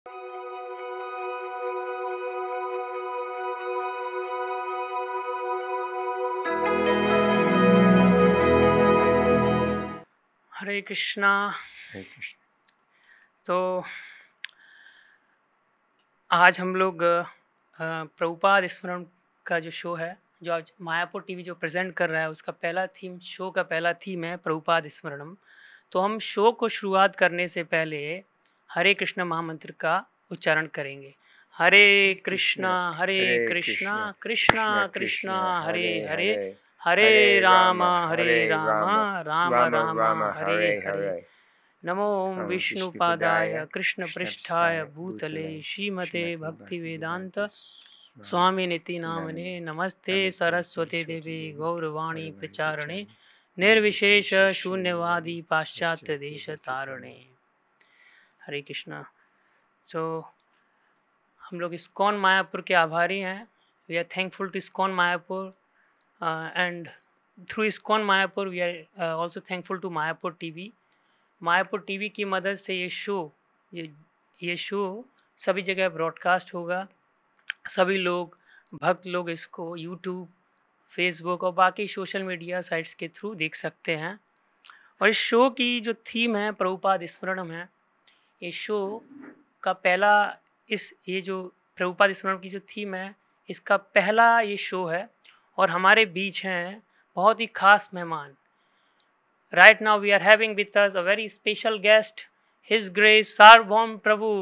हरे कृष्णा। हरे कृष्ण। तो आज हम लोग प्रभुपाद स्मरण का जो शो है, जो आज मायापुर टीवी जो प्रेजेंट कर रहा है, उसका पहला थीम, शो का पहला थीम है प्रभुपाद स्मरणम। तो हम शो को शुरुआत करने से पहले हरे कृष्ण महामंत्र का उच्चारण करेंगे। हरे कृष्णा कृष्णा कृष्णा कृष्णा हरे हरे, हरे राम राम राम राम हरे हरे हरे। हरे। नमो विष्णुपादाय कृष्णपृष्ठाय भूतले श्रीमते भक्तिवेदांत स्वामिनिति नामने नमस्ते सरस्वती देवी गौरवाणी प्रचारणे निर्विशेष शून्यवादी पाश्चात्य देश तारणे। हरे कृष्णा। सो हम लोग इस्कॉन मायापुर के आभारी हैं। We are thankful to ISKCON Mayapur and through ISKCON Mayapur we are also thankful to Mayapur TV. Mayapur TV की मदद से ये शो सभी जगह ब्रॉडकास्ट होगा। सभी लोग, भक्त लोग इसको यूट्यूब, फेसबुक और बाकी सोशल मीडिया साइट्स के थ्रू देख सकते हैं। और इस शो की जो थीम है प्रभुपाद स्मरणम है। इस शो का पहला ये जो प्रभुपाद स्मरणम की जो थीम है, इसका पहला ये शो है। और हमारे बीच हैं बहुत ही खास मेहमान। Right now we are having with us a very special guest, His Grace Sarvabhaum Prabhu.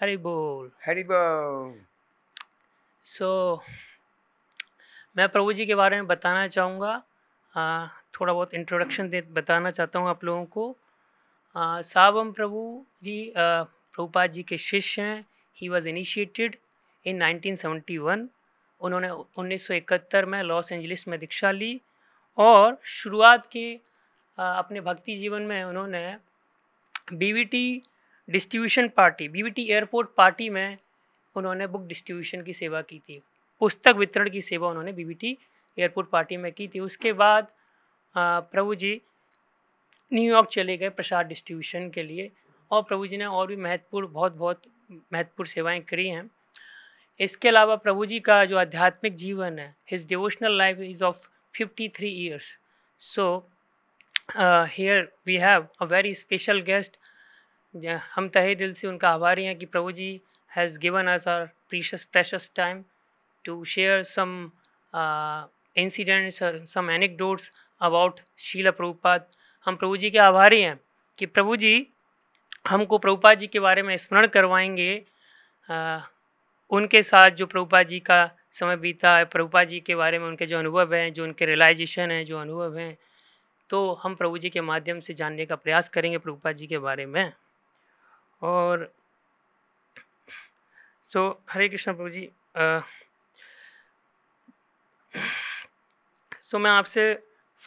Hari Bol. Hari बोल। So, मैं प्रभु जी के बारे में बताना चाहूँगा। थोड़ा बहुत इंट्रोडक्शन बताना चाहता हूँ आप लोगों को। सार्वभौम प्रभु जी प्रभुपाद जी के शिष्य हैं। He was initiated in 1971। उन्होंने 1971 में लॉस एंजलिस में दीक्षा ली और शुरुआत के अपने भक्ति जीवन में उन्होंने BVT distribution party, BVT airport party में उन्होंने बुक डिस्ट्रीब्यूशन की सेवा की थी। पुस्तक वितरण की सेवा उन्होंने बीवीटी एयरपोर्ट पार्टी में की थी। उसके बाद प्रभु जी न्यूयॉर्क चले गए प्रसाद डिस्ट्रीब्यूशन के लिए। और प्रभु जी ने और भी बहुत महत्वपूर्ण सेवाएं करी हैं। इसके अलावा प्रभु जी का जो आध्यात्मिक जीवन है, his devotional life is of 53 years. So here we have a very special guest। हम तहे दिल से उनका आभारी हैं कि प्रभु जी has given us our precious time to share some incidents or some anecdotes about Sheila Prabhupada. हम प्रभु जी के आभारी हैं कि प्रभु जी हमको प्रभुपाद जी के बारे में स्मरण करवाएंगे। उनके साथ जो प्रभुपाद जी का समय बीता है, प्रभुपाद जी के बारे में उनके जो अनुभव हैं, जो उनके रियलाइजेशन हैं, जो अनुभव हैं, तो हम प्रभु जी के माध्यम से जानने का प्रयास करेंगे प्रभुपाद जी के बारे में। और सो हरे कृष्ण प्रभु जी। सो मैं आपसे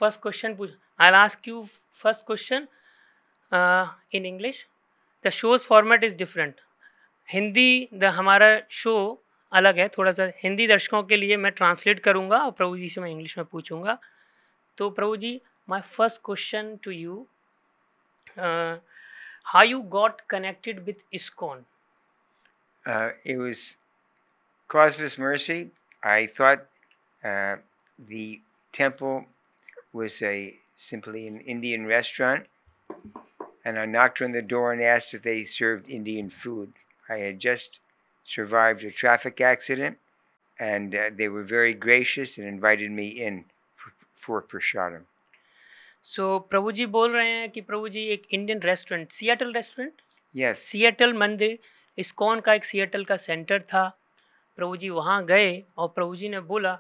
first question I ask you first question in English. The shows format is different. हमारा शो अलग है थोड़ा सा। हिंदी दर्शकों के लिए मैं ट्रांसलेट करूँगा और प्रभु जी से मैं इंग्लिश में पूछूंगा। तो प्रभु जी, my first question to you, how you got connected with ISKCON? It was causeless mercy. I thought the temple was simply an Indian restaurant, and I knocked on the door and asked if they served Indian food. I had just survived a traffic accident, and they were very gracious and invited me in for prasadam. So प्रभु जी बोल रहे हैं कि प्रभु जी एक Indian restaurant, Seattle restaurant, Yes, Seattle मंदिर, ISKCON का एक Seattle का centre था। प्रभु जी वहाँ गए और प्रभु जी ने बोला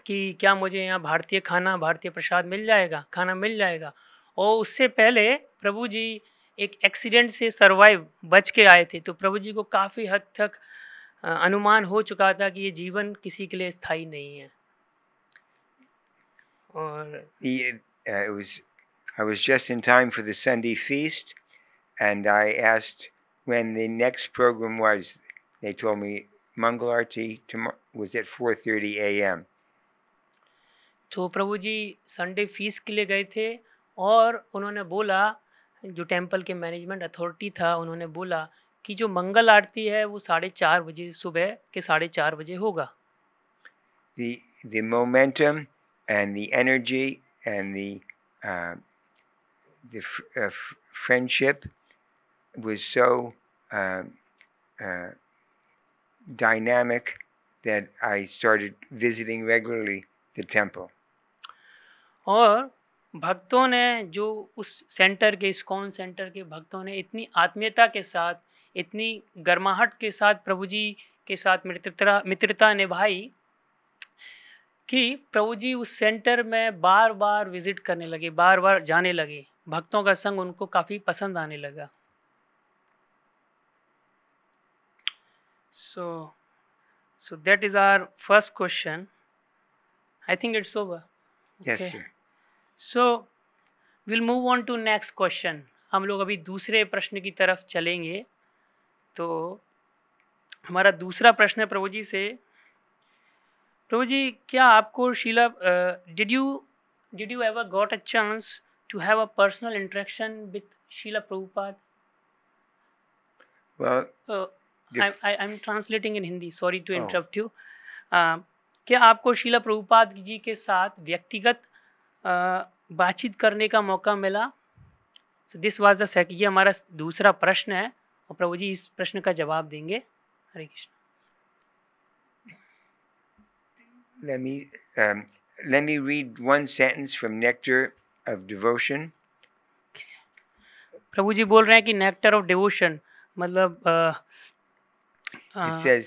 कि क्या मुझे यहाँ भारतीय खाना, भारतीय प्रसाद मिल जाएगा, खाना मिल जाएगा। और उससे पहले प्रभु जी एक एक्सीडेंट से बच के आए थे। तो प्रभु जी को काफ़ी हद तक अनुमान हो चुका था कि ये जीवन किसी के लिए स्थायी नहीं है। और I was just in time for the Sunday feast, and I asked when the next program was. They told me Mangal Arti was at 4:30 a.m. तो प्रभु जी संडे फीस्ट के लिए गए थे और उन्होंने बोला, जो टेंपल के मैनेजमेंट अथॉरिटी था, उन्होंने बोला कि जो मंगल आरती है वो 4:30 बजे, सुबह के 4:30 बजे होगा। The momentum and the energy and the friendship was so dynamic that I started visiting regularly the temple. और भक्तों ने जो उस सेंटर के, इस्कॉन सेंटर के भक्तों ने इतनी आत्मीयता के साथ, इतनी गर्माहट के साथ प्रभु जी के साथ मित्रता निभाई कि प्रभु जी उस सेंटर में बार बार विजिट करने लगे, बार बार जाने लगे। भक्तों का संग उनको काफ़ी पसंद आने लगा। So that is our first question. I think it's over. Yes, Okay. sir. So we'll move on to next question. हम लोग अभी दूसरे प्रश्न की तरफ चलेंगे। तो हमारा दूसरा प्रश्न है प्रभु जी से। प्रभु जी, क्या आपको Sheila did you ever got a chance to have a personal interaction with Srila Prabhupada? Well, I'm translating in Hindi. Sorry to interrupt you. क्या आपको शीला प्रभुपाद जी के साथ व्यक्तिगत बातचीत करने का मौका मिला? So this was the second. ये हमारा दूसरा प्रश्न है और प्रभु जी इस प्रश्न का जवाब देंगे। हरे Krishna. Let me read one sentence from Nectar of Devotion. प्रभु जी बोल रहे हैं कि नेक्टर ऑफ डिवोशन मतलब It says,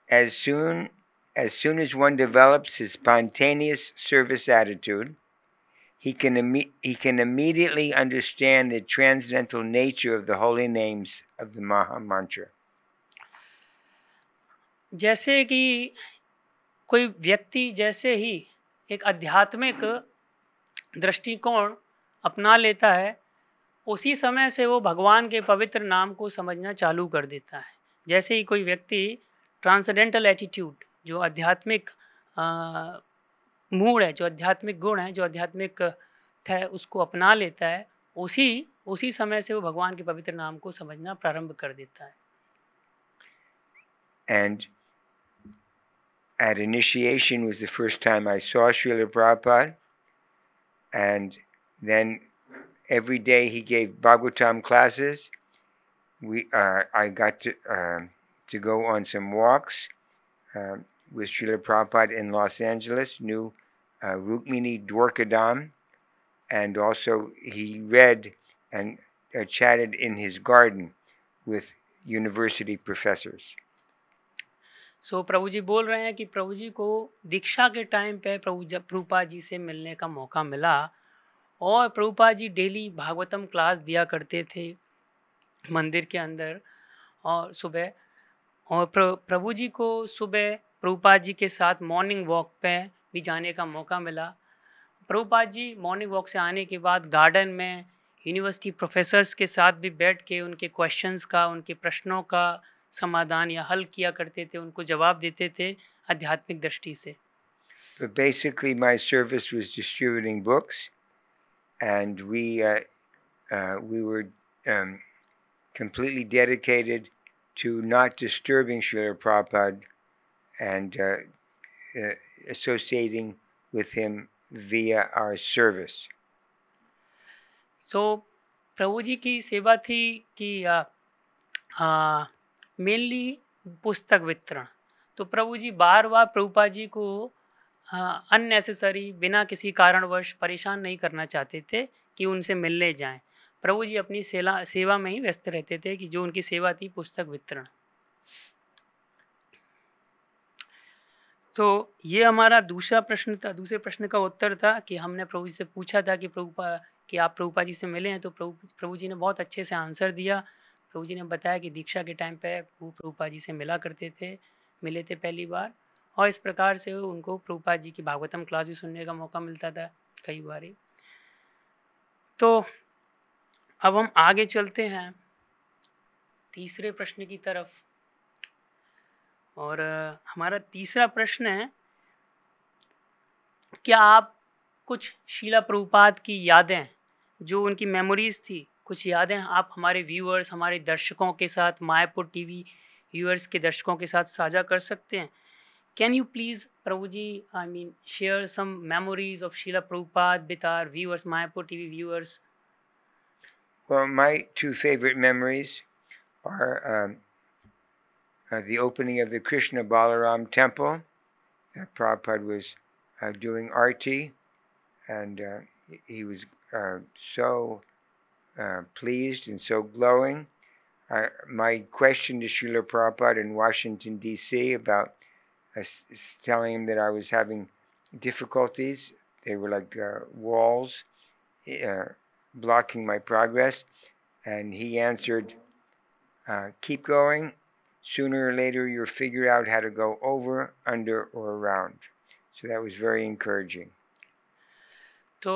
as soon as one develops his spontaneous service attitude, he can immediately understand the transcendental nature of the holy names of the Maha Mantra. जैसे कि कोई व्यक्ति जैसे ही एक आध्यात्मिक दृष्टिकोण अपना लेता है, उसी समय से वो भगवान के पवित्र नाम को समझना चालू कर देता है। जैसे ही कोई व्यक्ति ट्रांसेंडेंटल एटीट्यूड, जो आध्यात्मिक मूड है, जो आध्यात्मिक गुण है, जो आध्यात्मिक है, उसको अपना लेता है, उसी समय से वो भगवान के पवित्र नाम को समझना प्रारंभ कर देता है। And at initiation was the first time I saw Srila Prabhupada, and then every day he gave Bhagavatam classes. I got to go on some walks with Srila Prabhupada in Los Angeles, knew Rukmini Dwarkadam, and also he read and chatted in his garden with university professors. So प्रभु जी बोल रहे हैं कि प्रभु जी को दीक्षा के time पे प्रभुपाद जी से मिलने का मौका मिला और प्रभुपाद जी डेली भागवतम क्लास दिया करते थे मंदिर के अंदर और सुबह, और प्रभु जी को सुबह प्रभुपाद जी के साथ मॉर्निंग वॉक पे भी जाने का मौका मिला। प्रभुपाद जी मॉर्निंग वॉक से आने के बाद गार्डन में यूनिवर्सिटी प्रोफेसर्स के साथ भी बैठ के उनके क्वेश्चंस का, उनके प्रश्नों का समाधान या हल किया करते थे, उनको जवाब देते थे आध्यात्मिक दृष्टि से। But basically my service was distributing books, and we were completely dedicated to not disturbing Srila Prabhupada and associating with him via our service. So प्रभु जी की सेवा थी कि मेनली पुस्तक वितरण। तो प्रभु जी बार बार प्रभुपाद जी को अननेसेसरी, बिना किसी कारणवश परेशान नहीं करना चाहते थे कि उनसे मिलने जाएं। प्रभु जी अपनी सेवा में ही व्यस्त रहते थे कि जो उनकी सेवा थी पुस्तक वितरण। तो ये हमारा दूसरा प्रश्न था, दूसरे प्रश्न का उत्तर था कि हमने प्रभु जी से पूछा था कि आप प्रभुपाद जी से मिले हैं, तो प्रभु जी ने बहुत अच्छे से आंसर दिया। प्रभु जी ने बताया कि दीक्षा के टाइम पे वो प्रभुपाद जी से मिले थे पहली बार, और इस प्रकार से उनको प्रभुपाद जी की भागवतम क्लास भी सुनने का मौका मिलता था कई बार। तो अब हम आगे चलते हैं तीसरे प्रश्न की तरफ, और हमारा तीसरा प्रश्न है, क्या आप कुछ शीला प्रभुपाद की यादें, जो उनकी मेमोरीज थी, कुछ यादें आप हमारे व्यूअर्स, हमारे दर्शकों के साथ, मायापुर टीवी व्यूअर्स के दर्शकों के साथ साझा कर सकते हैं? Can you please Prabhu ji, I mean, share some memories of Srila Prabhupada with our viewers, Mayapur TV viewers? Well, my two favorite memories are the opening of the Krishna Balaram temple. Prabhupada was doing arti, and he was so pleased and so glowing. My question to Srila Prabhupada in Washington, D.C. about telling him that I was having difficulties. They were like walls blocking my progress. And he answered, keep going. Sooner or later, you'll figure out how to go over, under, or around. So that was very encouraging. तो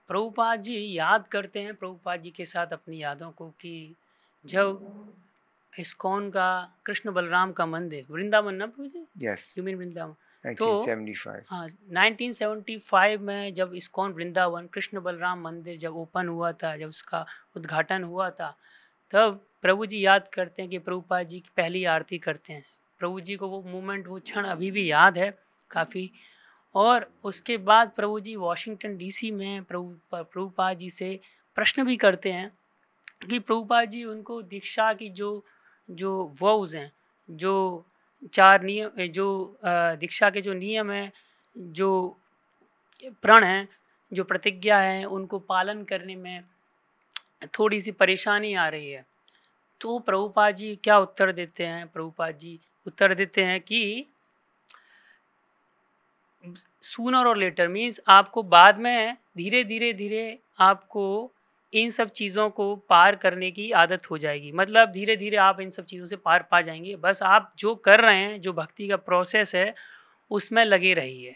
प्रभुपाद जी याद करते हैं प्रभुपाद जी के साथ अपनी यादों को कि जब इस्कॉन का कृष्ण बलराम का मंदिर वृंदावन ना प्रभु जी? Yes. You mean Vrindavan? 1975. हाँ, 1975 में जब इस्कॉन वृंदावन कृष्ण बलराम मंदिर जब ओपन हुआ था, जब उसका उद्घाटन हुआ था, तब प्रभु जी याद करते हैं कि प्रभुपाद जी की पहली आरती करते हैं। प्रभु जी को वो मोमेंट, वो क्षण अभी भी याद है काफ़ी। और उसके बाद प्रभु जी वाशिंगटन डीसी में प्रभुपाद जी से प्रश्न भी करते हैं कि प्रभुपाद जी उनको दीक्षा की जो वोव्स हैं, जो 4 नियम, जो दीक्षा के जो नियम हैं, जो प्रण हैं, जो प्रतिज्ञा है, उनको पालन करने में थोड़ी सी परेशानी आ रही है। तो प्रभुपाद जी क्या उत्तर देते हैं? प्रभुपाद जी उत्तर देते हैं कि सूनर और लेटर मीन्स आपको बाद में धीरे आपको इन सब चीज़ों को पार करने की आदत हो जाएगी। मतलब धीरे आप इन सब चीज़ों से पार पा जाएंगे। बस आप जो कर रहे हैं, जो भक्ति का प्रोसेस है, उसमें लगे रहिए।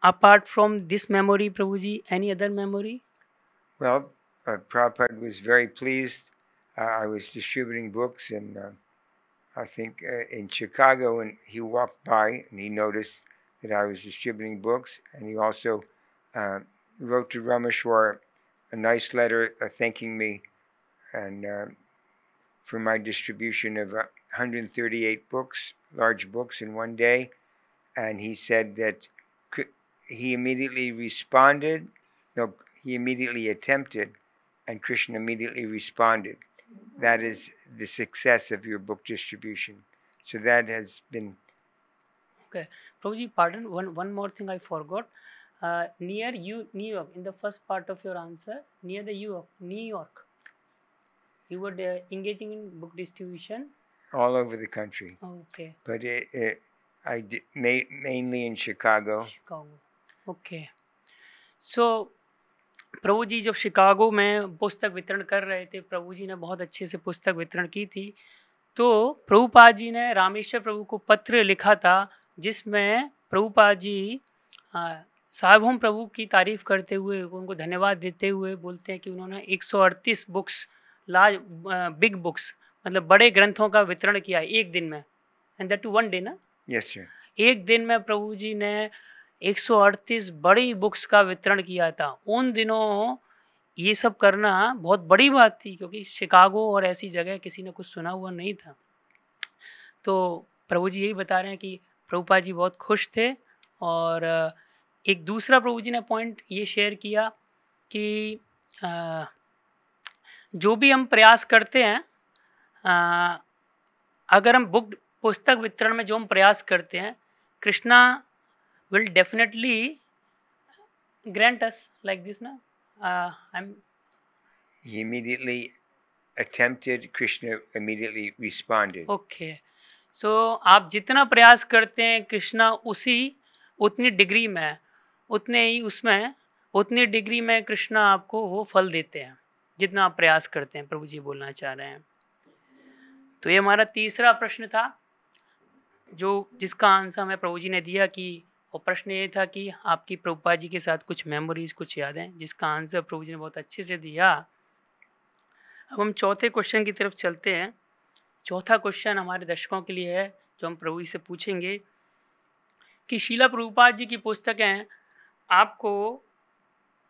Apart from this memory, Prabhuji, any other memory? Well, Prabhupada was very pleased. I was distributing books, and I think in Chicago, and he walked by and he noticed that I was distributing books, and he also wrote to Rameshwar a nice letter thanking me and for my distribution of 138 books, large books in one day. And he said that he immediately responded. No, he immediately attempted, and Krishna immediately responded. That is the success of your book distribution. So that has been. Okay, Prabhuji, pardon. One more thing I forgot. Near New York, in the first part of your answer, near the New York, you were engaging in book distribution. All over the country. Okay. But I did mainly in Chicago. Okay. So प्रभु जी जब Chicago में पुस्तक वितरण कर रहे थे, प्रभु जी ने बहुत अच्छे से पुस्तक वितरण की थी। तो प्रभुपाद जी ने रामेश्वर प्रभु को पत्र लिखा था, जिसमें प्रभुपाद जी सार्वभौम प्रभु की तारीफ करते हुए, उनको धन्यवाद देते हुए बोलते हैं कि उन्होंने 138 बुक्स, लार्ज बिग बुक्स, मतलब बड़े ग्रंथों का वितरण किया एक दिन में। And that to one day ना? Yes sir. एक दिन में प्रभु जी ने 138 बड़ी बुक्स का वितरण किया था। उन दिनों ये सब करना बहुत बड़ी बात थी, क्योंकि शिकागो और ऐसी जगह किसी ने कुछ सुना हुआ नहीं था। तो प्रभु जी यही बता रहे हैं कि प्रभुपाद जी बहुत खुश थे। और एक दूसरा प्रभु जी ने पॉइंट ये शेयर किया कि जो भी हम प्रयास करते हैं, अगर हम पुस्तक वितरण में जो हम प्रयास करते हैं, Krishna will definitely grant us like this, na? He immediately attempted, Krishna immediately responded. Okay. So आप जितना प्रयास करते हैं, कृष्णा उतनी डिग्री में, उतनी डिग्री में कृष्णा आपको वो फल देते हैं जितना आप प्रयास करते हैं। प्रभु जी बोलना चाह रहे हैं। तो ये हमारा तीसरा प्रश्न था, जिसका आंसर हमें प्रभु जी ने दिया कि, और प्रश्न ये था कि आपकी प्रभुपाद जी के साथ कुछ मेमोरीज, कुछ यादें, जिसका आंसर प्रभु जी ने बहुत अच्छे से दिया। अब हम चौथे क्वेश्चन की तरफ चलते हैं। चौथा क्वेश्चन हमारे दर्शकों के लिए है, जो हम प्रभु जी से पूछेंगे कि शीला प्रभुपाद जी की पुस्तकें आपको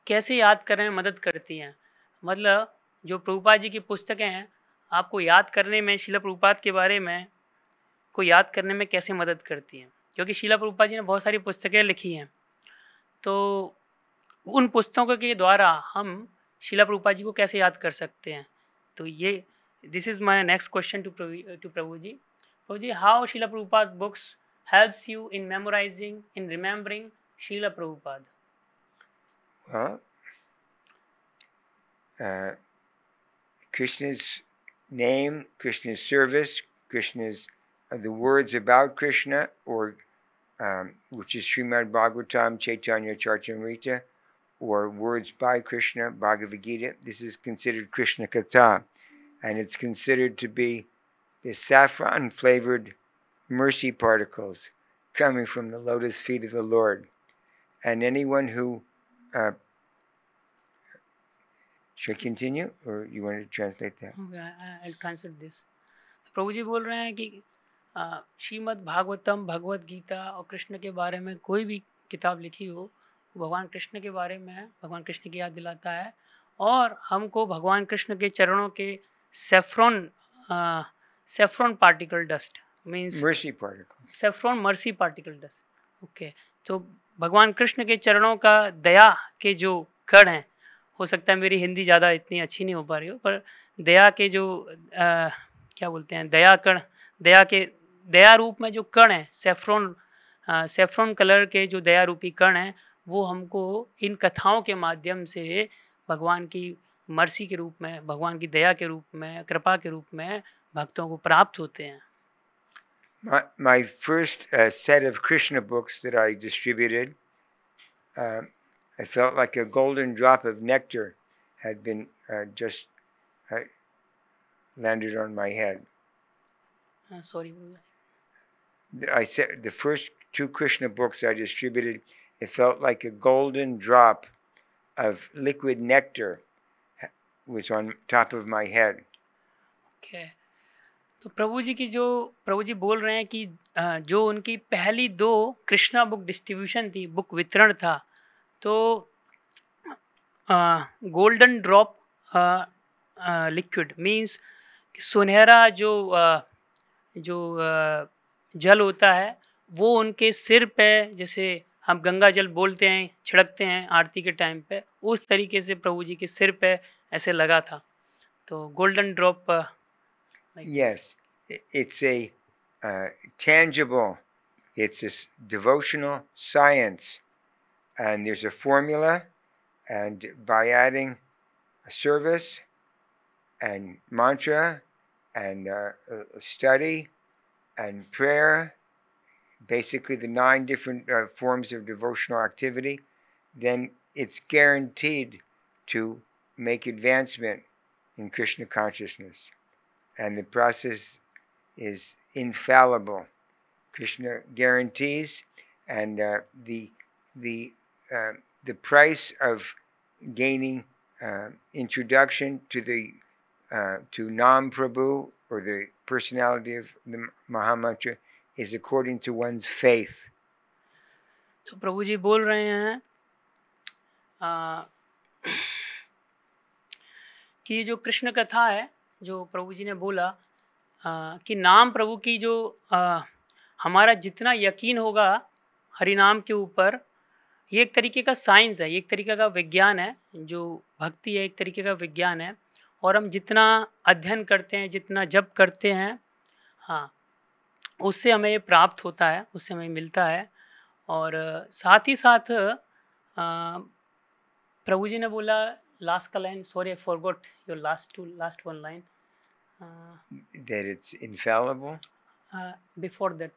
कैसे याद करने में मदद करती हैं। मतलब जो प्रभुपाद जी की पुस्तकें हैं, आपको याद करने में, शिला प्रभुपाद के बारे में को याद करने में कैसे मदद करती हैं? क्योंकि शिला प्रभुपाद जी ने बहुत सारी पुस्तकें लिखी हैं, तो उन पुस्तकों के द्वारा हम शिला प्रभुपाद जी को कैसे याद कर सकते हैं? तो ये this is my next question to Prabhu ji. Prabhu ji, how Srila Prabhupada books helps you in memorizing, in remembering Srila Prabhupada? Well, Krishna's name, Krishna's service, Krishna's the words about Krishna, or which is Srimad Bhagavatam, Chaitanya Charitamrita, or words by Krishna, Bhagavad Gita. This is considered Krishna Katha, and it's considered to be the saffron-flavored mercy particles coming from the lotus feet of the Lord. And anyone who should I continue, or you want to translate that? Okay, I'll translate this. प्रभु जी बोल रहे हैं कि श्रीमद् भागवतम, भगवत गीता और कृष्ण के बारे में कोई भी किताब लिखी हो, भगवान कृष्ण के बारे में है, भगवान कृष्ण की याद दिलाता है, और हमको भगवान कृष्ण के चरणों के saffron particle dust means Mercy particle. Saffron mercy particle dust. Okay, तो भगवान कृष्ण के चरणों का दया के जो कण हैं, हो सकता है मेरी हिंदी ज़्यादा इतनी अच्छी नहीं हो पा रही हो, पर दया के जो क्या बोलते हैं, दया कण, दया रूप में जो कण है, सेफ्रॉन कलर के जो दया रूपी कण हैं, वो हमको इन कथाओं के माध्यम से भगवान की मर्सी के रूप में, भगवान की दया के रूप में, कृपा के रूप में भक्तों को प्राप्त होते हैं। My first set of Krishna books that I distributed, I felt like a golden drop of nectar had been just landed on my head. Sorry. I said the first 2 Krishna books I distributed, it felt like a golden drop of liquid nectar was on top of my head. Okay. तो प्रभु जी बोल रहे हैं कि जो उनकी पहली 2 Krishna book distribution थी, book वितरण था, तो गोल्डन ड्रॉप लिक्विड मीन्स सुनहरा जो जल होता है, वो उनके सिर पे, जैसे हम गंगा जल बोलते हैं, छिड़कते हैं आरती के टाइम पे, उस तरीके से प्रभु जी के सिर पे ऐसे लगा था। तो golden drop Yes, it's a tangible, it's a devotional science, and there's a formula, and by adding a service and mantra and study and prayer, basically the 9 different forms of devotional activity, then it's guaranteed to make advancement in Krishna consciousness. And the process is infallible. Krishna guarantees, and the price of gaining introduction to to Nam Prabhu, or the personality of the Mahamantra, is according to one's faith. तो प्रभु जी बोल रहे हैं कि जो कृष्ण कथा है, जो प्रभु जी ने बोला कि नाम प्रभु की जो हमारा जितना यकीन होगा हरि नाम के ऊपर, ये एक तरीके का साइंस है, एक तरीके का विज्ञान है, जो भक्ति है एक तरीके का विज्ञान है, और हम जितना अध्ययन करते हैं, जितना जप करते हैं, हाँ, उससे हमें ये प्राप्त होता है, उससे हमें मिलता है। और साथ ही साथ प्रभु जी ने बोला, लास्ट का line, sorry I forgot your last one line, that it's infallible. Before that,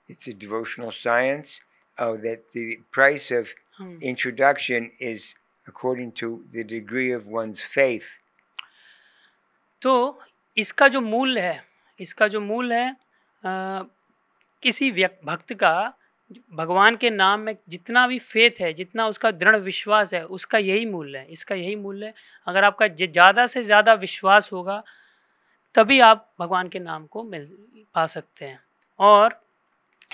it's a devotional science. Oh, that the price of introduction is according to the degree of one's faith. तो इसका जो मूल है किसी भक्त का भगवान के नाम में जितना भी फेथ है, जितना उसका दृढ़ विश्वास है, उसका यही मूल्य है, इसका यही मूल्य है। अगर आपका ज़्यादा से ज़्यादा विश्वास होगा, तभी आप भगवान के नाम को पा सकते हैं। और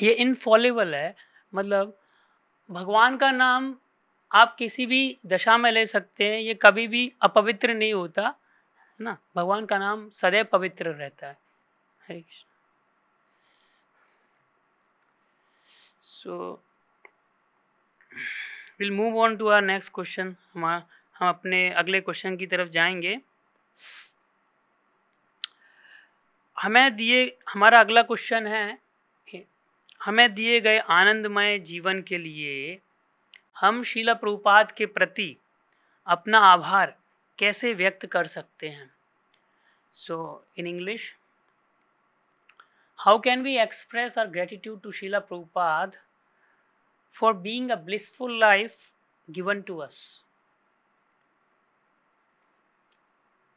ये इनफॉलेबल है, मतलब भगवान का नाम आप किसी भी दशा में ले सकते हैं, ये कभी भी अपवित्र नहीं होता, है ना। भगवान का नाम सदैव पवित्र रहता है। Hare Krishna. So will move on to our next question. हम अपने अगले क्वेश्चन की तरफ जाएंगे। हमारा अगला क्वेश्चन है, हमें दिए गए आनंदमय जीवन के लिए हम श्रील प्रभुपाद के प्रति अपना आभार कैसे व्यक्त कर सकते हैं। So in English, how can we express our gratitude to Srila Prabhupada for being a blissful life given to us?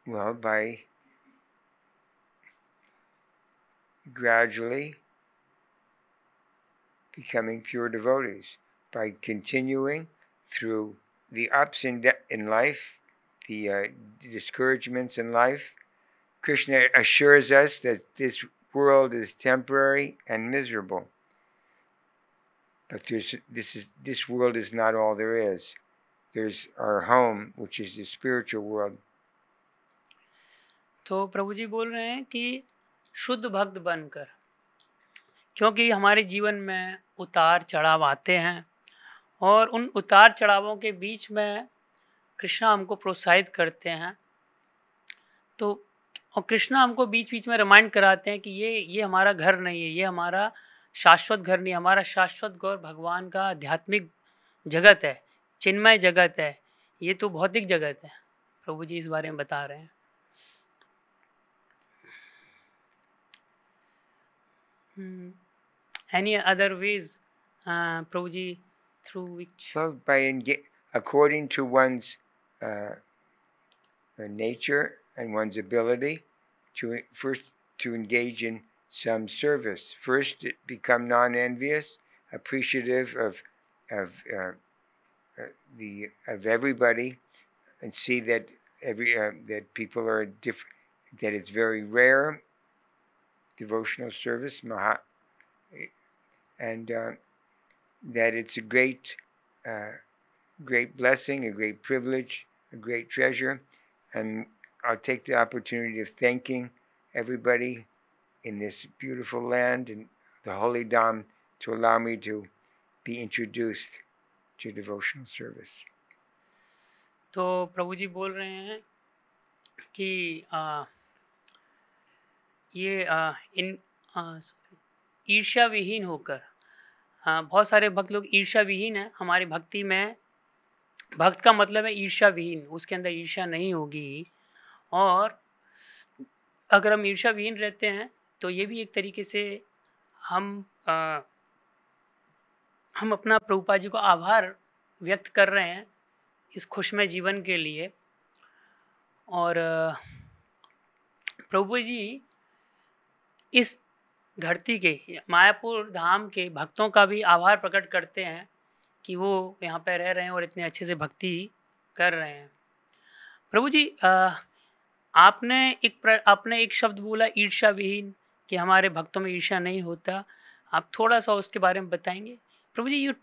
Well, by gradually becoming pure devotees, by continuing through the ups and downs in life, the discouragements in life. Krishna assures us that this world is temporary and miserable. But this world is not all there is. There's our home, which is the spiritual world. तो प्रभु जी बोल रहे हैं कि शुद्ध भक्त बनकर, क्योंकि हमारे जीवन में उतार चढ़ाव आते हैं और उन उतार चढ़ावों के बीच में कृष्णा हमको प्रोत्साहित करते हैं। तो और कृष्णा हमको बीच बीच में रिमाइंड कराते हैं कि ये हमारा घर नहीं है, ये हमारा शाश्वत घर नहीं, हमारा शाश्वत घर भगवान का आध्यात्मिक जगत है, चिन्मय जगत है, ये तो भौतिक जगत है। प्रभु जी इस बारे में बता रहे हैं। Any other ways, Prabhuji, through which? Well, according to one's nature and one's ability, to engage in some service. First, become non-envious, appreciative of everybody, and see that that people are different. That it's very rare devotional service, and that it's a great blessing, a great privilege, a great treasure. And I'll take the opportunity of thanking everybody in this beautiful land and the Holy Dham to allow me to be introduced to devotional service. तो प्रभु जी बोल रहे हैं कि ये इन ईर्ष्या विहीन होकर, बहुत सारे भक्त लोग ईर्ष्या विहीन है हमारी भक्ति में। भक्त का मतलब है ईर्ष्या विहीन, उसके अंदर ईर्ष्या नहीं होगी। और अगर हम ईर्ष्या विहीन रहते हैं तो ये भी एक तरीके से हम अपना प्रभुपाद जी को आभार व्यक्त कर रहे हैं इस खुशमय जीवन के लिए। और प्रभु जी इस धरती के, मायापुर धाम के भक्तों का भी आभार प्रकट करते हैं कि वो यहाँ पे रह रहे हैं और इतने अच्छे से भक्ति कर रहे हैं। प्रभु जी आपने एक शब्द बोला ईर्ष्या विहीन, कि हमारे भक्तों में ईर्ष्या नहीं होता। आप थोड़ा सा उसके बारे में बताएंगे। प्रभु जी, you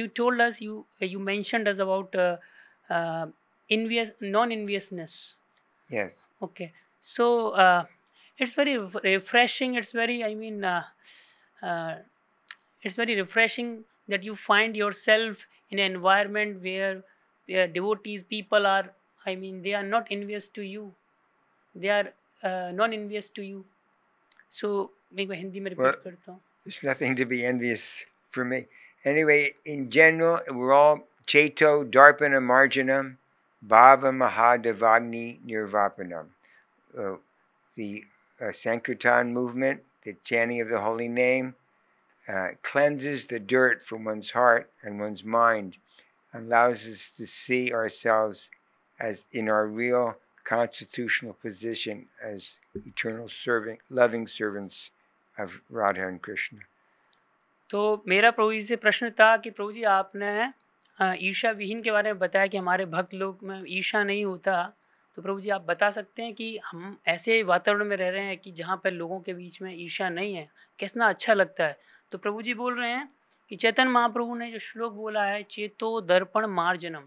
told us, you mentioned us about non-enviousness. Yes. Okay. So it's very refreshing. It's very, it's very refreshing that you find yourself in an environment where devotees, people are, they are not envious to you. They are non-envious to you. So मैं को हिंदी में repeat करता हूँ। There's nothing to be envious for me. Anyway, in general, we're all Cheto Darpana Marjanam Bhava Mahadevagni Nirvapanam. The Sankirtan movement, the chanting of the holy name, cleanses the dirt from one's heart and one's mind, allows us to see ourselves as in our real constitutional position as eternal loving servants of Radha and Krishna. तो मेरा प्रभु जी से प्रश्न था कि प्रभु जी आपने ईर्ष्या विहीन के बारे में बताया कि हमारे भक्त लोग में ईर्ष्या नहीं होता। तो प्रभु जी आप बता सकते हैं कि हम ऐसे वातावरण में रह रहे हैं कि जहाँ पर लोगों के बीच में ईर्ष्या नहीं है, कितना अच्छा लगता है। तो प्रभु जी बोल रहे हैं कि चैतन्य महाप्रभु ने जो श्लोक बोला है चेतो दर्पण मार्जनम,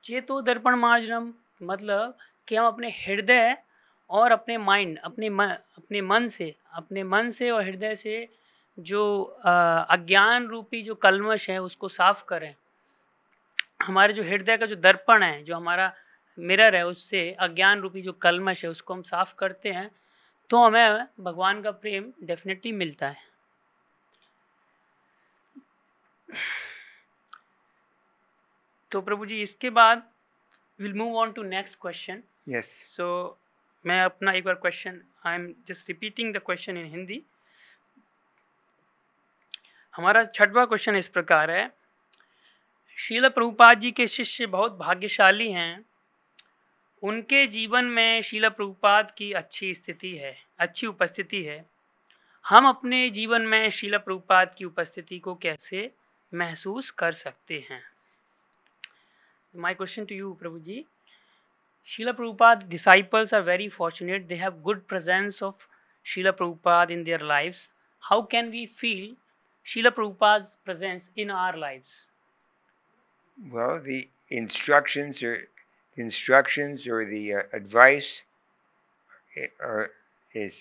चेतो दर्पण मार्जनम मतलब कि हम अपने हृदय और अपने माइंड, अपने मन से और हृदय से जो अज्ञान रूपी जो कल्मश है उसको साफ करें। हमारे जो हृदय का जो दर्पण है, जो हमारा मिरर है, उससे अज्ञान रूपी जो कल्मश है उसको हम साफ करते हैं तो हमें भगवान का प्रेम डेफिनेटली मिलता है। तो प्रभु जी इसके बाद will move on to next question. Yes. So मैं अपना एक बार question, I am just repeating the question in Hindi. हमारा 6वां क्वेश्चन इस प्रकार है, श्रील प्रभुपाद जी के शिष्य बहुत भाग्यशाली हैं, उनके जीवन में श्रील प्रभुपाद की अच्छी स्थिति है, अच्छी उपस्थिति है। हम अपने जीवन में श्रील प्रभुपाद की उपस्थिति को कैसे महसूस कर सकते हैं? My question to you Prabhu ji, Srila Prabhupada disciples are very fortunate. They have good presence of Srila Prabhupada in their lives. How can we feel Srila Prabhupada's presence in our lives? Well, the instructions or the advice is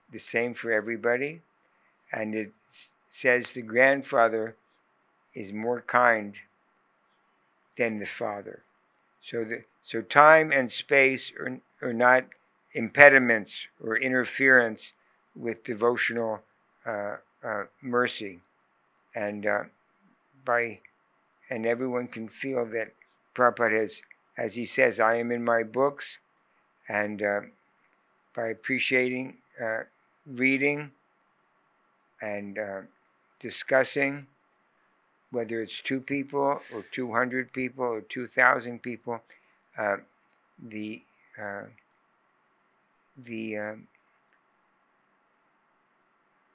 the same for everybody, and it says the grandfather is more kind than the father. So time and space are not impediments or interference with devotional mercy, and everyone can feel that Prabhupada has, as he says, I am in my books, and by appreciating, reading, and discussing, whether it's 2 people or 200 people or 2,000 people, the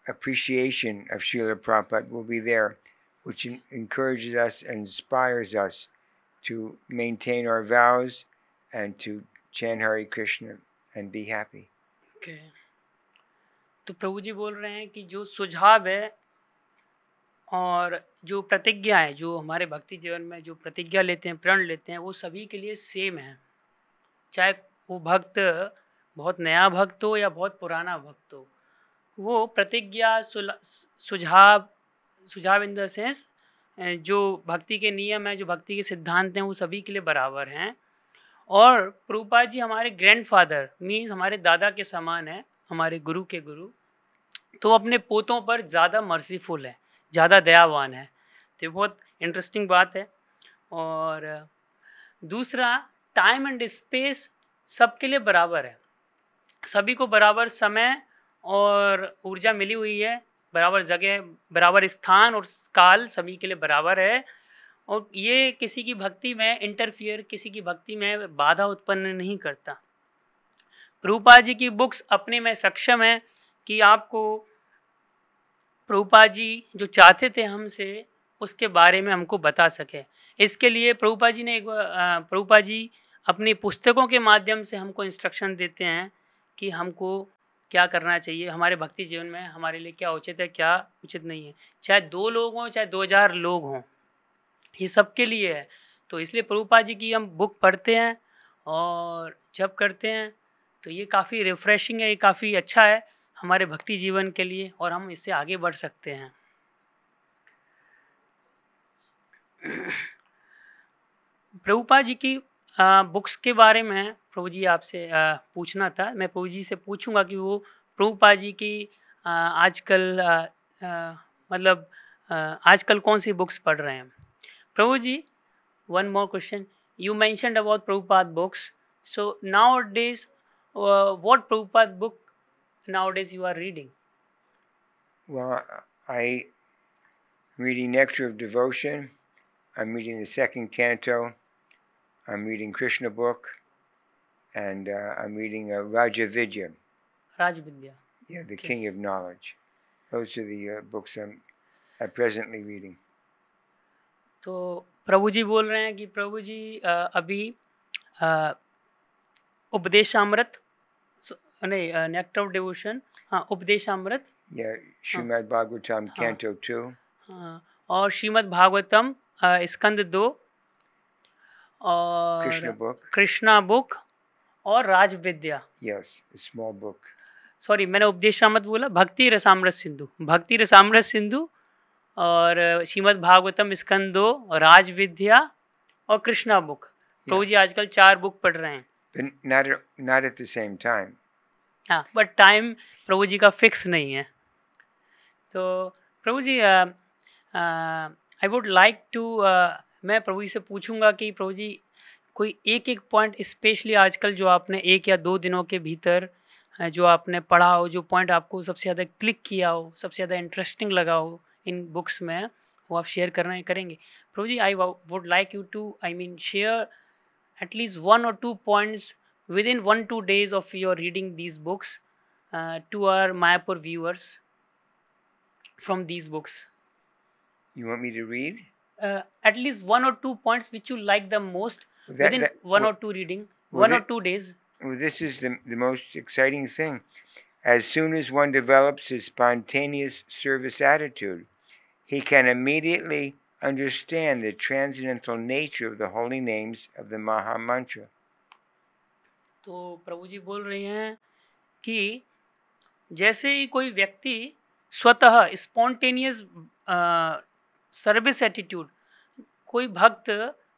appreciation of Srila Prabhupada will be there, which encourages us and inspires us to maintain our vows and to chant Hare Krishna and be happy. Okay. तो प्रभु जी बोल रहे हैं कि जो सुझाव है और जो प्रतिज्ञा है, जो हमारे भक्ति जीवन में जो प्रतिज्ञा लेते हैं, प्रण लेते हैं, वो सभी के लिए सेम है, चाहे वो भक्त बहुत नया भक्त हो या बहुत पुराना भक्त हो। वो प्रतिज्ञा सुझाव इन द सेंस जो भक्ति के नियम है, जो भक्ति के सिद्धांत हैं, वो सभी के लिए बराबर हैं। और प्रभुपाद जी हमारे ग्रैंडफादर मीन्स हमारे दादा के समान है, हमारे गुरु के गुरु, तो अपने पोतों पर ज़्यादा मर्सीफुल है, ज़्यादा दयावान है। तो बहुत इंटरेस्टिंग बात है। और दूसरा, टाइम एंड स्पेस सबके लिए बराबर है, सभी को बराबर समय और ऊर्जा मिली हुई है, बराबर जगह, बराबर स्थान और काल सभी के लिए बराबर है। और ये किसी की भक्ति में इंटरफियर, किसी की भक्ति में बाधा उत्पन्न नहीं करता। प्रभुपाद जी की बुक्स अपने में सक्षम है कि आपको प्रभुपाद जी जो चाहते थे हमसे, उसके बारे में हमको बता सके। इसके लिए प्रभुपाद जी अपनी पुस्तकों के माध्यम से हमको इंस्ट्रक्शन देते हैं कि हमको क्या करना चाहिए, हमारे भक्ति जीवन में हमारे लिए क्या उचित है, क्या उचित नहीं है। चाहे 2 लोग हों, चाहे 2000 लोग हों, ये सबके लिए है। तो इसलिए प्रभुपाद जी की हम बुक पढ़ते हैं और जब करते हैं तो ये काफ़ी रिफ्रेशिंग है, ये काफ़ी अच्छा है हमारे भक्ति जीवन के लिए, और हम इससे आगे बढ़ सकते हैं। प्रभुपाद जी की बुक्स के बारे में प्रभु जी आपसे पूछना था। मैं प्रभु जी से पूछूंगा कि वो प्रभुपाद जी की आजकल मतलब आजकल कौन सी बुक्स पढ़ रहे हैं। प्रभु जी, one more question. You mentioned about Prabhupada books. So nowadays, what Prabhupada book nowadays you are reading? Well, I'm reading Nectar of Devotion. I'm reading the 2nd canto. I'm reading Krishna book, and I'm reading Raja Vidya. Raja Vidya. Yeah, the King of Knowledge. Those are the books I'm presently reading. तो प्रभु जी बोल रहे हैं कि प्रभु जी अभी उपदेशामृत नहीं, nectar of devotion हाँ, Upadeshamrita, Yeah, Srimad Bhagavatam, हाँ, Canto 2. हाँ, और श्रीमद् भागवतम स्कंद 2 और Krishna book. कृष्णा बुक और राज विद्या। Yes, a small book. Sorry, मैंने उपदेशामृत बोला, भक्ति रसामृत सिंधु, भक्ति रसामृत सिंधु और श्रीमद् भागवतम स्कंद 2, राज विद्या और कृष्णा बुक। प्रभु जी आजकल 4 बुक पढ़ रहे हैं। But not at the same time. हाँ, बट टाइम प्रभु जी का फिक्स नहीं है। तो प्रभु ji I would like to, मैं प्रभु जी से पूछूंगा कि प्रभु जी कोई एक पॉइंट स्पेशली आजकल जो आपने 1 या 2 दिनों के भीतर जो आपने पढ़ा हो, जो पॉइंट आपको सबसे ज़्यादा क्लिक किया हो, सबसे ज़्यादा इंटरेस्टिंग लगा हो इन बुक्स में, वो आप शेयर करेंगे। Prabhu ji, I would like you to share at least 1 or 2 points within 1-2 days of your reading these books to our Mayapur viewers from these books. You want me to read? At least 1 or 2 points which you like the most within 1 or 2 reading, 1 or 2 days. Well, this is the most exciting thing. As soon as one develops his spontaneous service attitude, he can immediately understand the transcendental nature of the holy names of the Maha Mantra. तो प्रभु जी बोल रहे हैं कि जैसे ही कोई व्यक्ति स्वतः spontaneous service attitude, कोई भक्त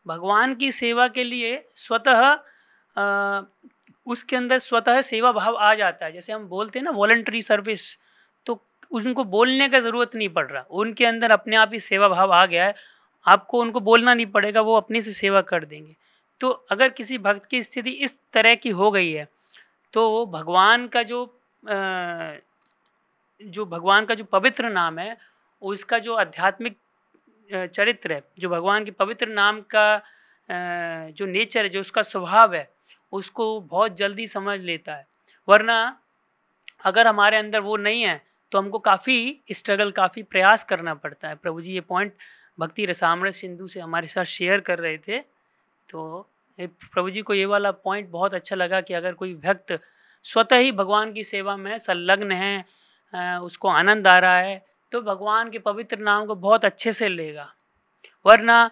भगवान की सेवा के लिए स्वतः उसके अंदर स्वतः सेवा भाव आ जाता है। जैसे हम बोलते हैं ना वॉलंटरी सर्विस, तो उनको बोलने का ज़रूरत नहीं पड़ रहा, उनके अंदर अपने आप ही सेवा भाव आ गया है, आपको उनको बोलना नहीं पड़ेगा, वो अपने से सेवा कर देंगे। तो अगर किसी भक्त की स्थिति इस तरह की हो गई है तो भगवान का जो भगवान का जो पवित्र नाम है, उसका जो आध्यात्मिक चरित्र है, जो भगवान के पवित्र नाम का जो नेचर है, जो उसका स्वभाव है, उसको बहुत जल्दी समझ लेता है। वरना अगर हमारे अंदर वो नहीं है तो हमको काफ़ी स्ट्रगल, काफ़ी प्रयास करना पड़ता है। प्रभु जी ये पॉइंट भक्ति रसामृत सिंधु से हमारे साथ शेयर कर रहे थे। तो प्रभु जी को ये वाला पॉइंट बहुत अच्छा लगा कि अगर कोई भक्त स्वतः ही भगवान की सेवा में संलग्न है, उसको आनंद आ रहा है, तो भगवान के पवित्र नाम को बहुत अच्छे से लेगा। वरना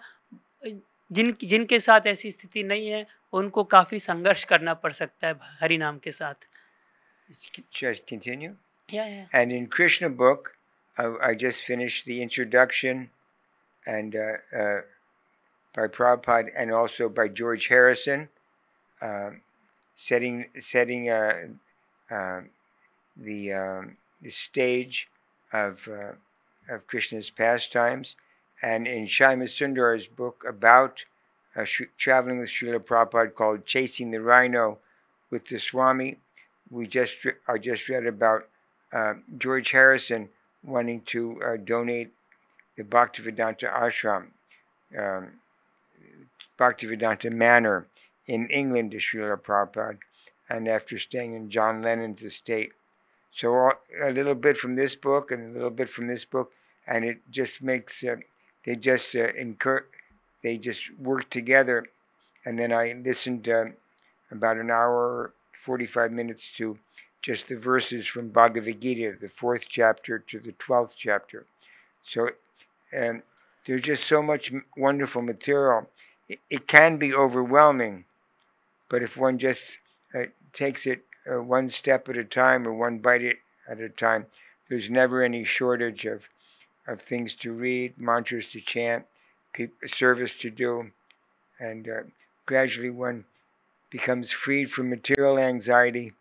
जिनके साथ ऐसी स्थिति नहीं है, उनको काफ़ी संघर्ष करना पड़ सकता है हरि नाम के साथ। Just continue? Yeah. And in Krishna book, I just finished the introduction and by Prabhupada and also by George Harrison, setting the stage of Krishna's pastimes. And in Shyama Sundar's book about traveling with Srila Prabhupada called Chasing the Rhino with the Swami, I just read about George Harrison wanting to donate the Bhaktivedanta Ashram, Bhaktivedanta Manor in England to Srila Prabhupada, and after staying in John Lennon's estate. So a little bit from this book and a little bit from this book, and it just makes they just work together. And then I listened about an hour, 45 minutes to just the verses from Bhagavad Gita, the 4th chapter to the 12th chapter. So there's just so much wonderful material. It can be overwhelming, but if one just takes it one step at a time or one bite at a time, there's never any shortage of things to read, mantras to chant, service to do, and gradually one becomes freed from material anxiety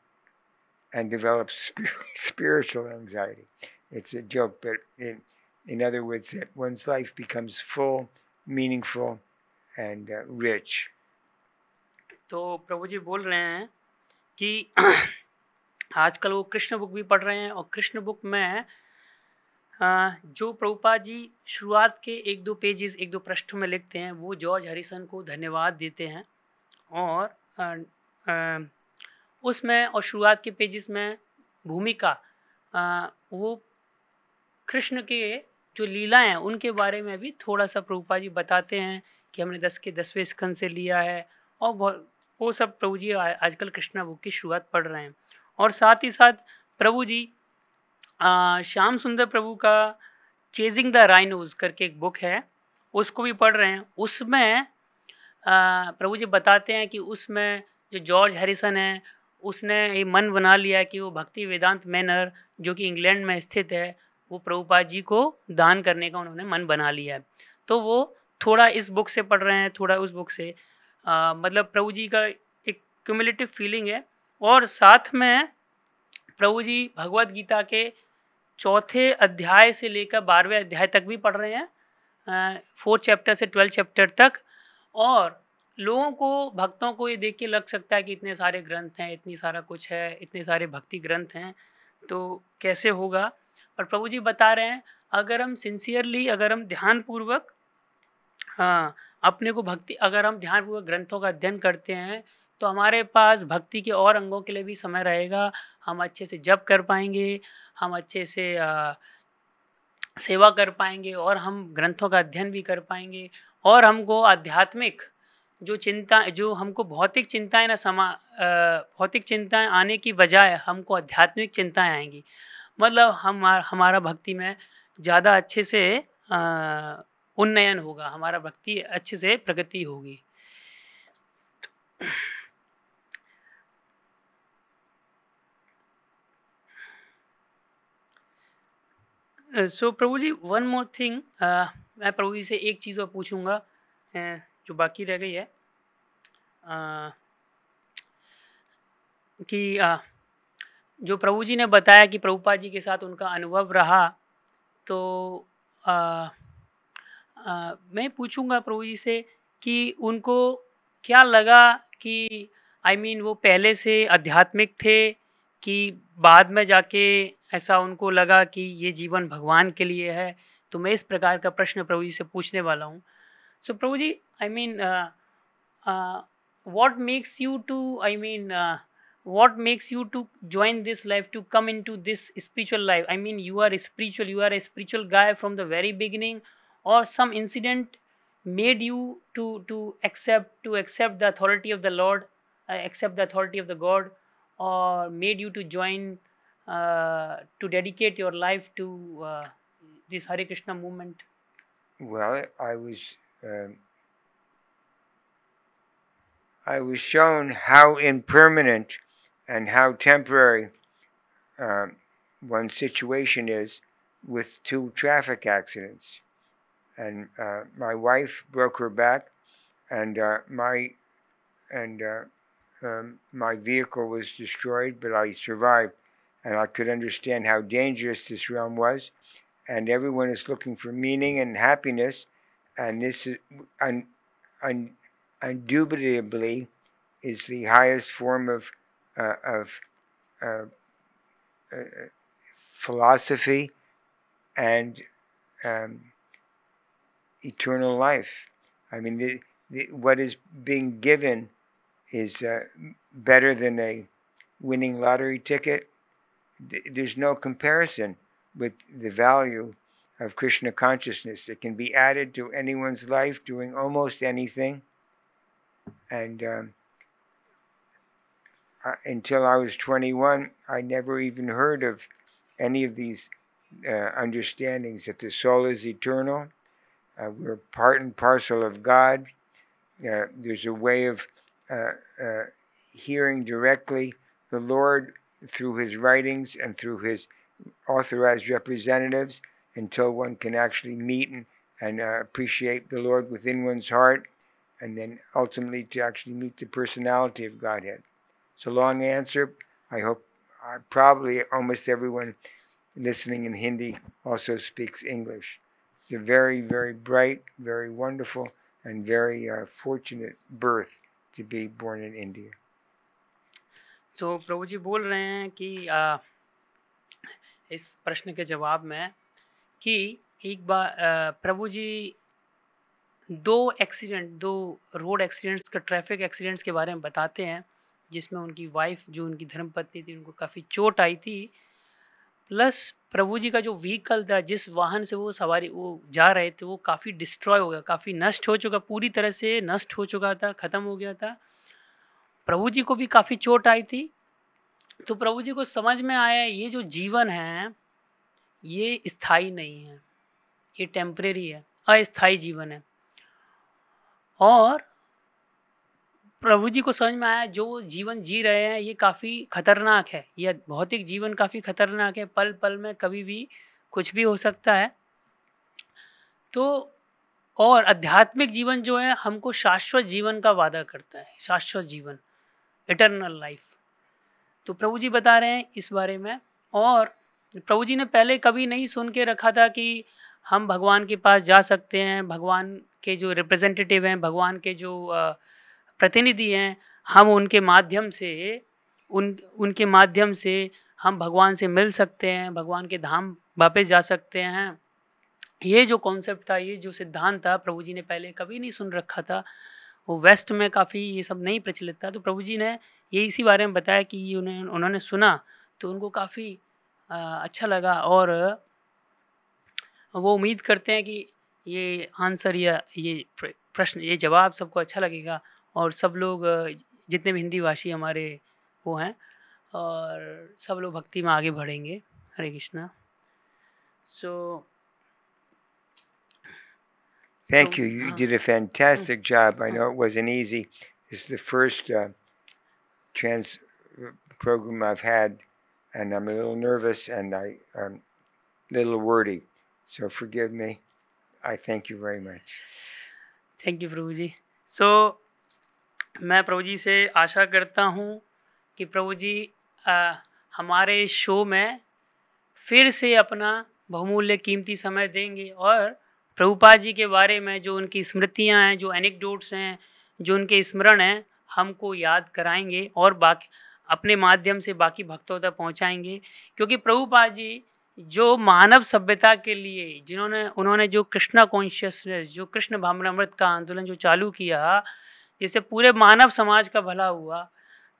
and develops spiritual anxiety. It's a joke, but in other words, that one's life becomes full, meaningful, and rich. तो प्रभु जी बोल रहे हैं कि आजकल वो Krishna book भी पढ़ रहे हैं, और कृष्ण बुक में जो प्रभुपाद जी शुरुआत के 1-2 पेजेस, 1-2 पृष्ठों में लिखते हैं, वो जॉर्ज हैरिसन को धन्यवाद देते हैं। और उसमें और शुरुआत के पेजेस में भूमिका वो कृष्ण के जो लीलाएं हैं उनके बारे में भी थोड़ा सा प्रभुपाद जी बताते हैं कि हमने 10 के 10वें स्कंद से लिया है, और वो सब प्रभु जी आजकल कृष्णा बुक की शुरुआत पढ़ रहे हैं। और साथ ही साथ प्रभु जी श्याम सुंदर प्रभु का चेजिंग द राइनोज करके एक बुक है, उसको भी पढ़ रहे हैं। उसमें प्रभु जी बताते हैं कि उसमें जो जॉर्ज हैरिसन है, उसने ये मन बना लिया कि वो भक्ति वेदांत मैनर जो कि इंग्लैंड में स्थित है, वो प्रभुपाद जी को दान करने का उन्होंने मन बना लिया है। तो वो थोड़ा इस बुक से पढ़ रहे हैं, थोड़ा उस बुक से। मतलब प्रभु जी का एक क्यूमुलेटिव फीलिंग है। और साथ में प्रभु जी भगवत गीता के 4थे अध्याय से लेकर 12वें अध्याय तक भी पढ़ रहे हैं, 4th चैप्टर से 12th चैप्टर तक। और लोगों को, भक्तों को ये देख के लग सकता है कि इतने सारे ग्रंथ हैं, इतनी सारा कुछ है, इतने सारे भक्ति ग्रंथ हैं, तो कैसे होगा। और प्रभु जी बता रहे हैं, अगर हम सिंसियरली, अगर हम ध्यानपूर्वक, हाँ, अपने को भक्ति, अगर हम ध्यानपूर्वक ग्रंथों का अध्ययन करते हैं, तो हमारे पास भक्ति के और अंगों के लिए भी समय रहेगा। हम अच्छे से जप कर पाएंगे, हम अच्छे से सेवा कर पाएंगे, और हम ग्रंथों का अध्ययन भी कर पाएंगे। और हमको आध्यात्मिक जो चिंता, जो हमको भौतिक चिंताएं भौतिक चिंताएं आने की बजाय हमको आध्यात्मिक चिंताएं आएंगी। मतलब हमारा भक्ति में ज़्यादा अच्छे से उन्नयन होगा, हमारा भक्ति अच्छे से प्रगति होगी। सो प्रभु जी, वन मोर थिंग, मैं प्रभु जी से एक चीज़ और पूछूंगा जो बाकी रह गई है, कि जो प्रभु जी ने बताया कि प्रभुपाद जी के साथ उनका अनुभव रहा, तो मैं पूछूंगा प्रभु जी से कि उनको क्या लगा कि वो पहले से आध्यात्मिक थे, कि बाद में जाके ऐसा उनको लगा कि ये जीवन भगवान के लिए है। तो मैं इस प्रकार का प्रश्न प्रभु जी से पूछने वाला हूँ। सो प्रभु जी, what makes you to what makes you to join this life, to come into this spiritual life? You are spiritual, you are a spiritual guy from the very beginning, or some incident made you to accept the authority of the Lord, accept the authority of the God, or made you to join, to dedicate your life to this Hare Krishna movement? Well, I was shown how impermanent and how temporary one's situation is with 2 traffic accidents. And my wife broke her back, and my vehicle was destroyed, but I survived. And I could understand how dangerous this realm was. And everyone is looking for meaning and happiness, and this is indubitably is the highest form of philosophy and eternal life. What is being given is better than a winning lottery ticket. There's no comparison with the value of Krishna consciousness. It can be added to anyone's life doing almost anything. And until I was 21, I never even heard of any of these understandings that the soul is eternal. We're part and parcel of God. There's a way of hearing directly the Lord through his writings and through his authorized representatives, until one can actually meet and appreciate the Lord within one's heart, and then ultimately to actually meet the personality of Godhead. It's a long answer. I hope probably almost everyone listening in Hindi also speaks English. It's a very, very bright, very wonderful, and very fortunate birth to be born in India. So प्रभु जी बोल रहे हैं कि इस प्रश्न के जवाब में कि एक बार प्रभु जी 2 रोड एक्सीडेंट्स का, ट्रैफिक एक्सीडेंट्स के बारे में बताते हैं, जिसमें उनकी वाइफ, जो उनकी धर्मपत्नी थी, उनको काफ़ी चोट आई थी। प्लस प्रभु जी का जो व्हीकल था, जिस वाहन से वो जा रहे थे, वो काफ़ी डिस्ट्रॉय हो गया, काफ़ी नष्ट हो चुका, पूरी तरह से नष्ट हो चुका था, ख़त्म हो गया था। प्रभु जी को भी काफ़ी चोट आई थी। तो प्रभु जी को समझ में आया, ये जो जीवन है, ये स्थायी नहीं है, ये टेम्परेरी है, अस्थायी जीवन है। और प्रभु जी को समझ में आया जो जीवन जी रहे हैं ये काफ़ी खतरनाक है, यह भौतिक जीवन काफ़ी खतरनाक है, पल पल में कभी भी कुछ भी हो सकता है। तो और आध्यात्मिक जीवन जो है हमको शाश्वत जीवन का वादा करता है, शाश्वत जीवन, इटर्नल लाइफ। तो प्रभु जी बता रहे हैं इस बारे में। और प्रभु जी ने पहले कभी नहीं सुन के रखा था कि हम भगवान के पास जा सकते हैं, भगवान के जो रिप्रेजेंटेटिव हैं, भगवान के जो प्रतिनिधि हैं, हम उनके माध्यम से उनके माध्यम से हम भगवान से मिल सकते हैं, भगवान के धाम वापस जा सकते हैं। ये जो कॉन्सेप्ट था, ये जो सिद्धांत था, प्रभु जी ने पहले कभी नहीं सुन रखा था। वो वेस्ट में काफ़ी ये सब नहीं प्रचलित था। तो प्रभु जी ने ये इसी बारे में बताया कि ये उन्होंने सुना तो उनको काफ़ी अच्छा लगा। और वो उम्मीद करते हैं कि ये आंसर या ये प्रश्न, ये जवाब सबको अच्छा लगेगा और सब लोग जितने भी हिंदी भाषी हमारे वो हैं और सब लोग भक्ति में आगे बढ़ेंगे। हरे कृष्णा। सो thank you. You did a fantastic job. I know it wasn't easy. This is the first trans program I've had, and I'm a little nervous and I'm a little wordy. So forgive me. I thank you very much. Thank you Prabhu ji. So मैं प्रभु जी से आशा करता हूँ कि प्रभु जी हमारे show में फिर से अपना बहुमूल्य कीमती समय देंगे और प्रभुपाद जी के बारे में जो उनकी स्मृतियाँ हैं, जो एनेक्डोट्स हैं, जो उनके स्मरण हैं, हमको याद कराएंगे और बाकी अपने माध्यम से बाकी भक्तों तक पहुँचाएंगे। क्योंकि प्रभुपाद जी जो मानव सभ्यता के लिए उन्होंने जो कृष्णा कॉन्शियसनेस, जो कृष्ण भावनामृत का आंदोलन जो चालू किया, जिससे पूरे मानव समाज का भला हुआ,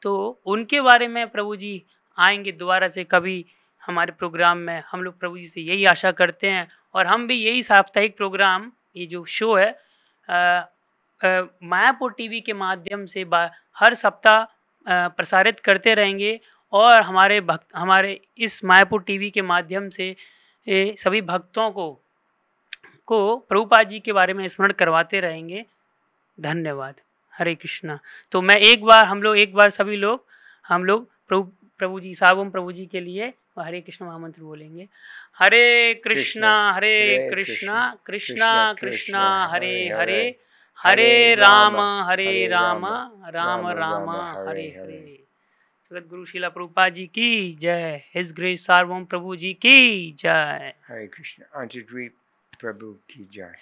तो उनके बारे में प्रभु जी आएंगे दोबारा से कभी हमारे प्रोग्राम में। हम लोग प्रभु जी से यही आशा करते हैं और हम भी यही साप्ताहिक प्रोग्राम, ये जो शो है मायापुर टीवी के माध्यम से हर सप्ताह प्रसारित करते रहेंगे और हमारे इस मायापुर टीवी के माध्यम से सभी भक्तों को प्रभुपाद जी के बारे में स्मरण करवाते रहेंगे। धन्यवाद। हरे कृष्णा। तो मैं हम लोग सभी लोग प्रभु जी सार्वभौम प्रभु जी के लिए हरे कृष्ण महामंत्र बोलेंगे। हरे कृष्णा कृष्णा कृष्णा हरे हरे, हरे राम राम राम हरे हरे। जगत गुरु शिला प्रभुपाद जी की जय। हिज ग्रेस सार्वभौम प्रभु जी की जय। हरे कृष्ण। अंतर्द्वीप प्रभु की जय।